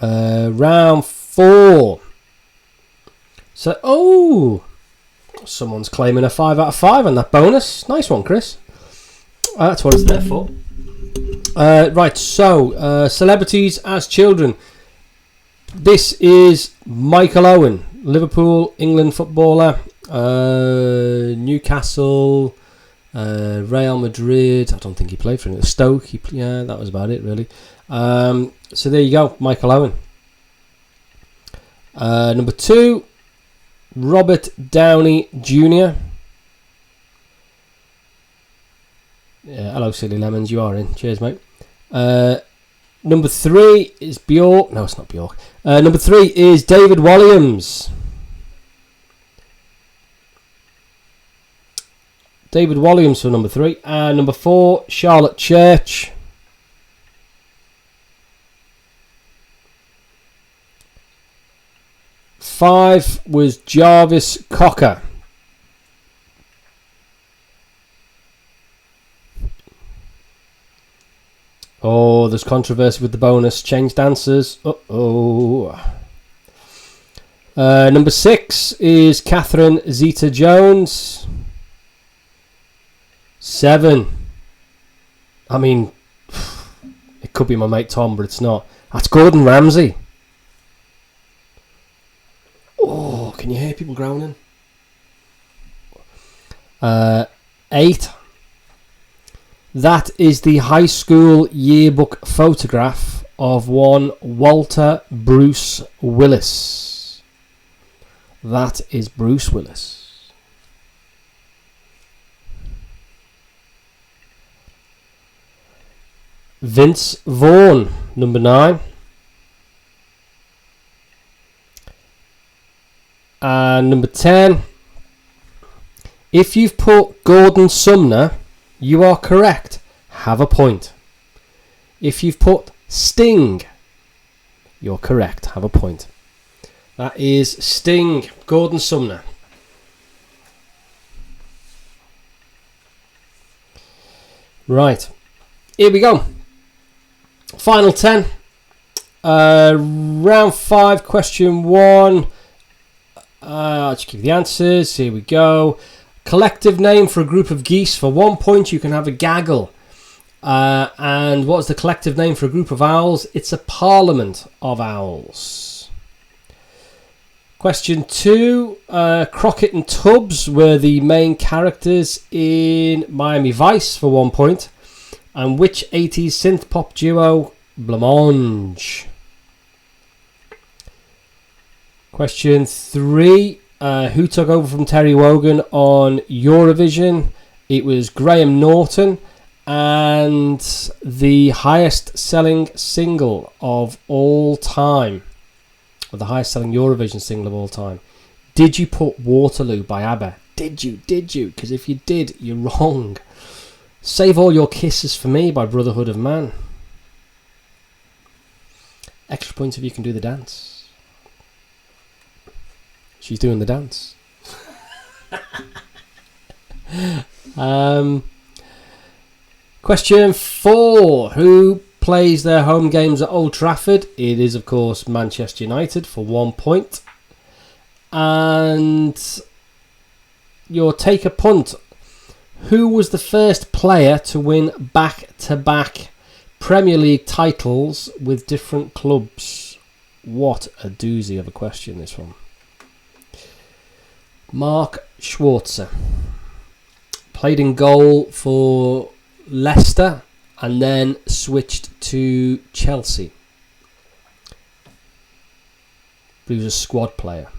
Round 4. So, someone's claiming a 5 out of 5 on that bonus. Nice one, Chris. That's what it's there for. Right, so celebrities as children. This is Michael Owen, Liverpool, England footballer, Newcastle, Real Madrid. I don't think he played for it. Stoke. Yeah, that was about it, really. So there you go, Michael Owen. Number 2, Robert Downey Jr. Yeah, hello, Silly Lemons, you are in. Cheers, mate. Number 3 is Bjork. No, it's not Bjork. Number 3 is David Walliams. David Walliams for number 3. And number 4, Charlotte Church. 5 was Jarvis Cocker. Oh, there's controversy with the bonus. Changed answers. Number 6 is Catherine Zeta-Jones. 7. I mean, it could be my mate Tom, but it's not. That's Gordon Ramsay. Oh, can you hear people groaning? 8. That is the high school yearbook photograph of one Walter Bruce Willis. That is Bruce Willis. Vince Vaughn, number 9. And number 10. If you've put Gordon Sumner, you are correct. Have a point. If you've put Sting, you're correct. Have a point. That is Sting, Gordon Sumner. Right. Here we go. Final 10. Round 5, question 1. I'll just give you the answers. Here we go. Collective name for a group of geese. For 1 point, you can have a gaggle. And what's the collective name for a group of owls? It's a parliament of owls. Question 2. Crockett and Tubbs were the main characters in Miami Vice for 1 point. And which 80s synth pop duo? Blancmange. Question 3. Who took over from Terry Wogan on Eurovision? It was Graham Norton. And the highest selling single of all time, or the highest selling Eurovision single of all time. Did you put Waterloo by ABBA? Did you? Because if you did, you're wrong. Save All Your Kisses for Me by Brotherhood of Man. Extra points if you can do the dance. She's doing the dance. Question 4. Who plays their home games at Old Trafford? It is, of course, Manchester United for 1 point. And your take a punt. Who was the first player to win back-to-back Premier League titles with different clubs? What a doozy of a question, this one. Mark Schwarzer. Played in goal for Leicester and then switched to Chelsea. But he was a squad player.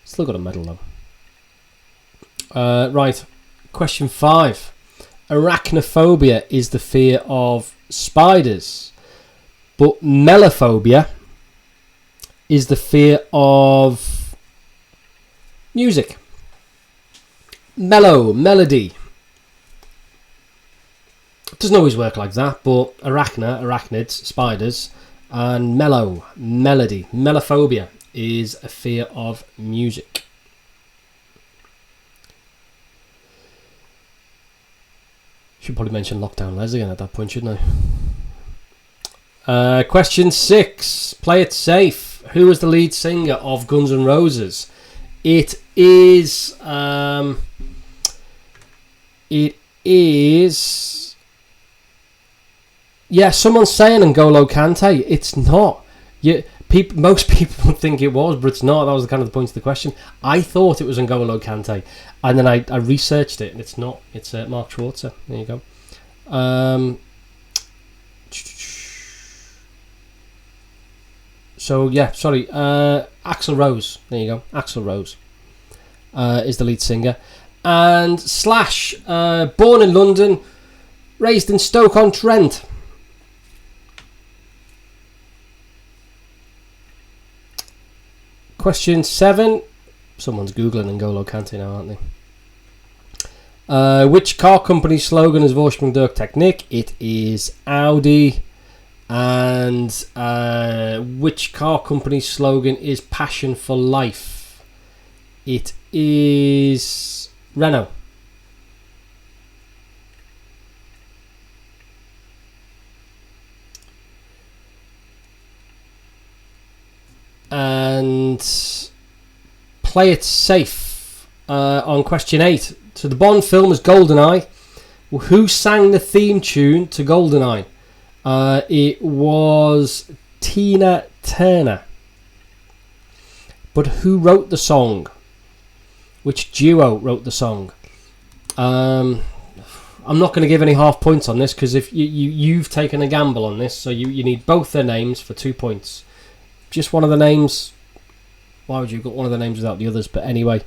Still got a medal though. Right, question 5. Arachnophobia is the fear of spiders, but melophobia is the fear of music. Melody. It doesn't always work like that, but arachnids, spiders, and melody. Melophobia is a fear of music. Should probably mention Lockdown Les again at that point, shouldn't I? Question 6. Play it safe. Who was the lead singer of Guns N' Roses? It is. Yeah, someone's saying N'Golo Kante. It's not. Most people would think it was, but it's not. That was kind of the point of the question. I thought it was N'Golo Kante, and then I researched it, and it's not. It's Mark Schwarzer. There you go. So yeah, sorry. Axl Rose. There you go. Axl Rose is the lead singer, and Slash, born in London, raised in Stoke-on-Trent. Question 7. Someone's Googling N'Golo Kante now, aren't they? Which car company's slogan is Vorsprung durch Technik? It is Audi. And which car company's slogan is Passion for Life? It is Renault. And play it safe on question 8. So the Bond film is GoldenEye. Who sang the theme tune to GoldenEye? It was Tina Turner. But who wrote the song? Which duo wrote the song? I'm not going to give any half points on this because if you've taken a gamble on this, so you need both their names for 2 points. Just one of the names. Why would you have got one of the names without the others? But anyway,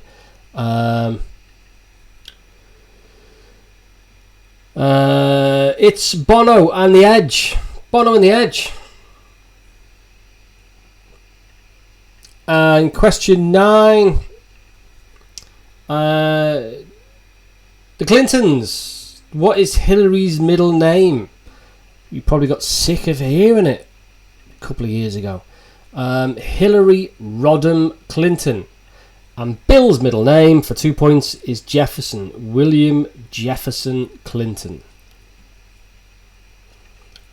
it's Bono and the Edge. Bono and the Edge. And question 9. The Clintons. What is Hillary's middle name? You probably got sick of hearing it a couple of years ago. Hillary Rodham Clinton. And Bill's middle name for 2 points is Jefferson. William Jefferson Clinton.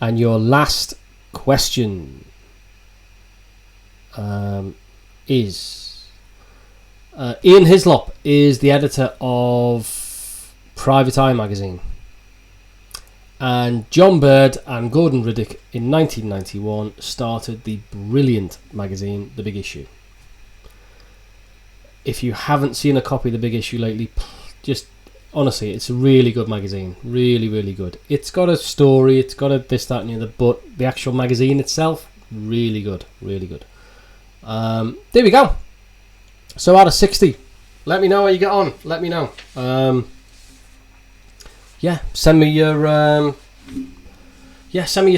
And your last question is Ian Hislop is the editor of Private Eye magazine. And John Bird and Gordon Riddick in 1991 started the brilliant magazine The Big Issue. If you haven't seen a copy of The Big Issue lately, just honestly, it's a really good magazine. Really, really good. It's got a story, it's got a this, that and the other, but the actual magazine itself, really good. Really good. There we go. So out of 60, let me know how you get on. Let me know. Send me your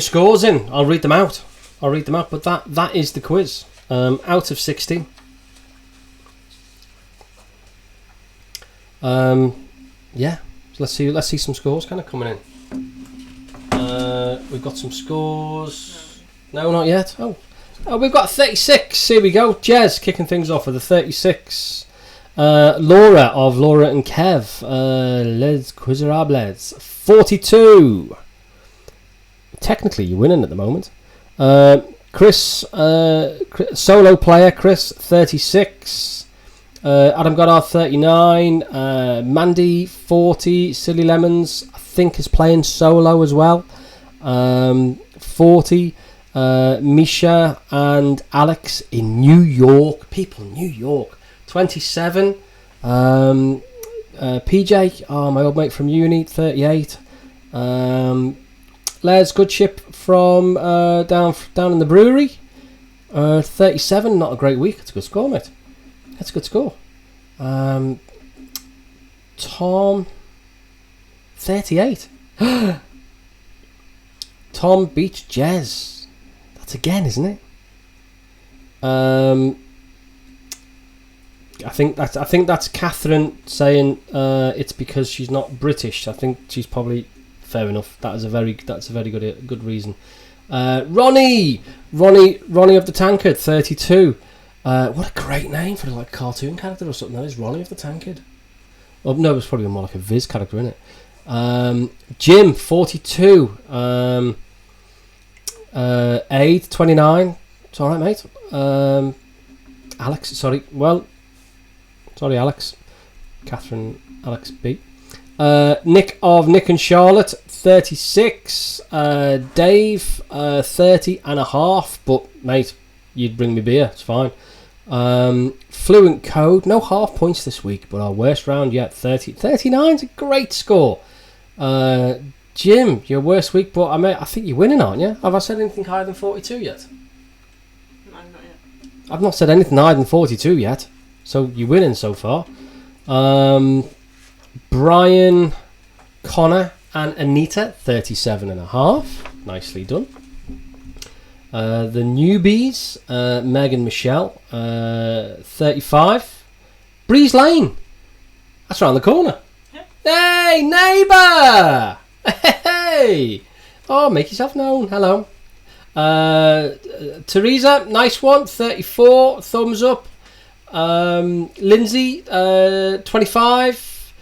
scores in. I'll read them out. But that is the quiz. Out of 60. Let's see some scores kind of coming in. We've got some scores. No, not yet. Oh, we've got 36. Here we go. Jez kicking things off with the 36. Laura of Laura and Kev. Les Quizerables. 42. Technically, you're winning at the moment. Chris, solo player, Chris, 36. Adam Goddard, 39. Mandy, 40. Silly Lemons, I think, is playing solo as well. 40. Misha and Alex in New York. People in New York. 27. PJ, my old mate from uni, 38. Les Goodship from down in the brewery, 37. Not a great week. It's a good score, mate. That's a good score. Tom, 38. Tom beats Jez. That's again, isn't it? I think that's Catherine saying it's because she's not British. I think she's probably fair enough. That's a very good reason. Ronnie of the Tankard, 32. What a great name for like a cartoon character or something. That is Ronnie of the Tankard. Oh no, it's probably more like a Viz character, isn't it? Jim, 42. Aid, 29. It's all right, mate. Alex, sorry, Alex. Catherine, Alex B. Nick of Nick and Charlotte, 36. Dave, 30 and a half. But, mate, you'd bring me beer. It's fine. Fluent Code, no half points this week, but our worst round yet, 30. 39's a great score. Jim, your worst week, but I think you're winning, aren't you? Have I said anything higher than 42 yet? No, not yet. I've not said anything higher than 42 yet. So you're winning so far. Brian, Connor and Anita, 37 and a half. Nicely done. The newbies, Meg and Michelle, 35. Breeze Lane. That's around the corner. Yeah. Hey, neighbour! Hey! Oh, make yourself known. Hello. Teresa, nice one, 34, thumbs up. Lindsay, 25.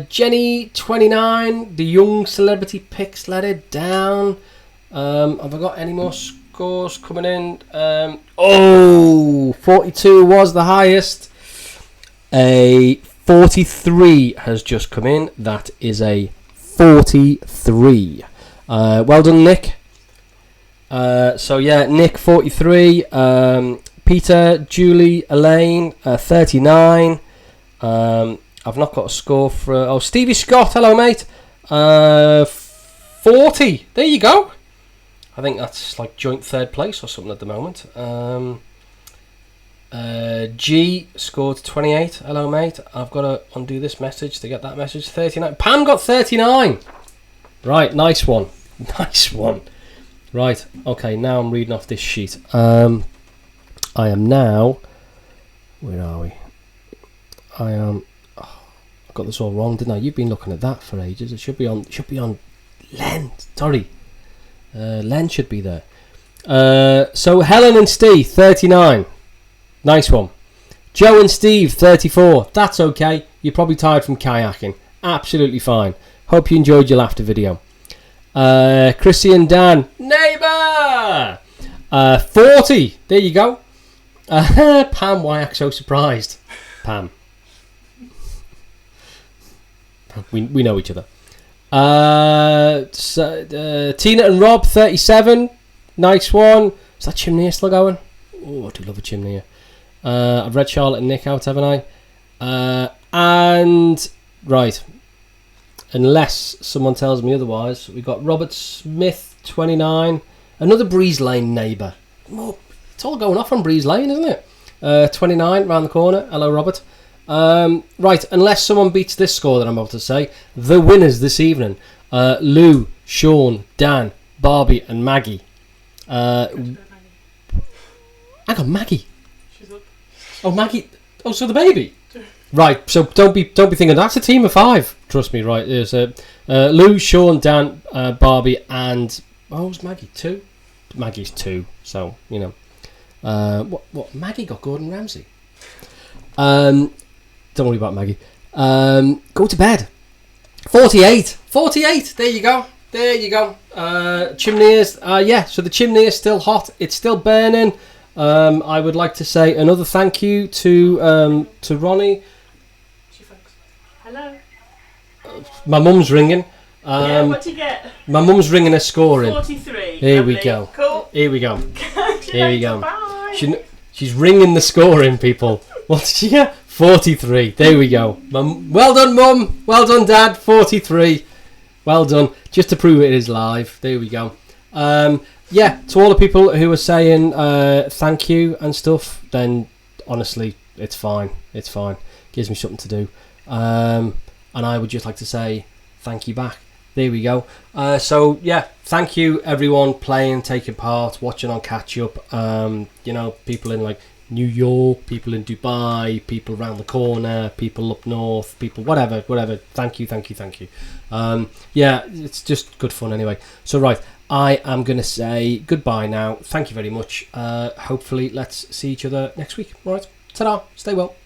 Jenny, 29. The young celebrity picks let it down. Have I got any more scores coming in? 42 was the highest. A 43 has just come in. That is a 43. Well done, Nick. So yeah, Nick 43. Peter, Julie, Elaine 39. I've not got a score for. Stevie Scott, hello mate. 40. There you go. I think that's like joint third place or something at the moment. G scored 28. Hello mate. I've got to undo this message to get that message. 39. Pam got 39. Right, nice one. Nice one. Right, okay, now I'm reading off this sheet. I am now... Where are we? I am... I got this all wrong, didn't I? You've been looking at that for ages. It should be on Len. Sorry. Len should be there. So Helen and Steve, 39. Nice one. Joe and Steve, 34. That's okay. You're probably tired from kayaking. Absolutely fine. Hope you enjoyed your laughter video. Chrissy and Dan, neighbour, 40. There you go. Pam, why act so surprised? Pam. We know each other. Tina and Rob, 37. Nice one. Is that chimney still going? Oh, I do love a chimney. I've read Charlotte and Nick out, haven't I? And right. Unless someone tells me otherwise, we've got Robert Smith, 29. Another Breeze Lane neighbour. Oh, it's all going off on Breeze Lane, isn't it? 29, round the corner. Hello, Robert. Right, unless someone beats this score that I'm about to say, the winners this evening, Lou, Sean, Dan, Barbie and Maggie. I got Maggie. She's up. Oh, Maggie. Oh, so the baby. Right, so don't be thinking that's a team of 5. Trust me, right? There's Lou, Sean, Dan, Barbie, and who's Maggie? 2. Maggie's 2. So you know, what? Maggie got Gordon Ramsay. Don't worry about Maggie. Go to bed. 48. 48. There you go. There you go. Chimney is yeah. So the chimney is still hot. It's still burning. I would like to say another thank you to Ronnie. Hello. My mum's ringing. Yeah, what do you get? My mum's ringing a scoring. 43. Here Lovely. we go. Cool. Here we go. Here we go. Bye. She's ringing the scoring, people. What did she get? 43. There we go. Well done, Mum. Well done, Dad. 43. Well done. Just to prove it is live. There we go. Yeah, to all the people who are saying thank you and stuff, then honestly, it's fine. It's fine. Gives me something to do. And I would just like to say thank you back. There we go. So yeah, thank you everyone playing, taking part, watching on catch up. You know, people in like New York, people in Dubai, people around the corner, people up north, people whatever. Thank you. Yeah, it's just good fun anyway. So right, I am gonna say goodbye now. Thank you very much. Hopefully let's see each other next week. All right, ta-da, stay well.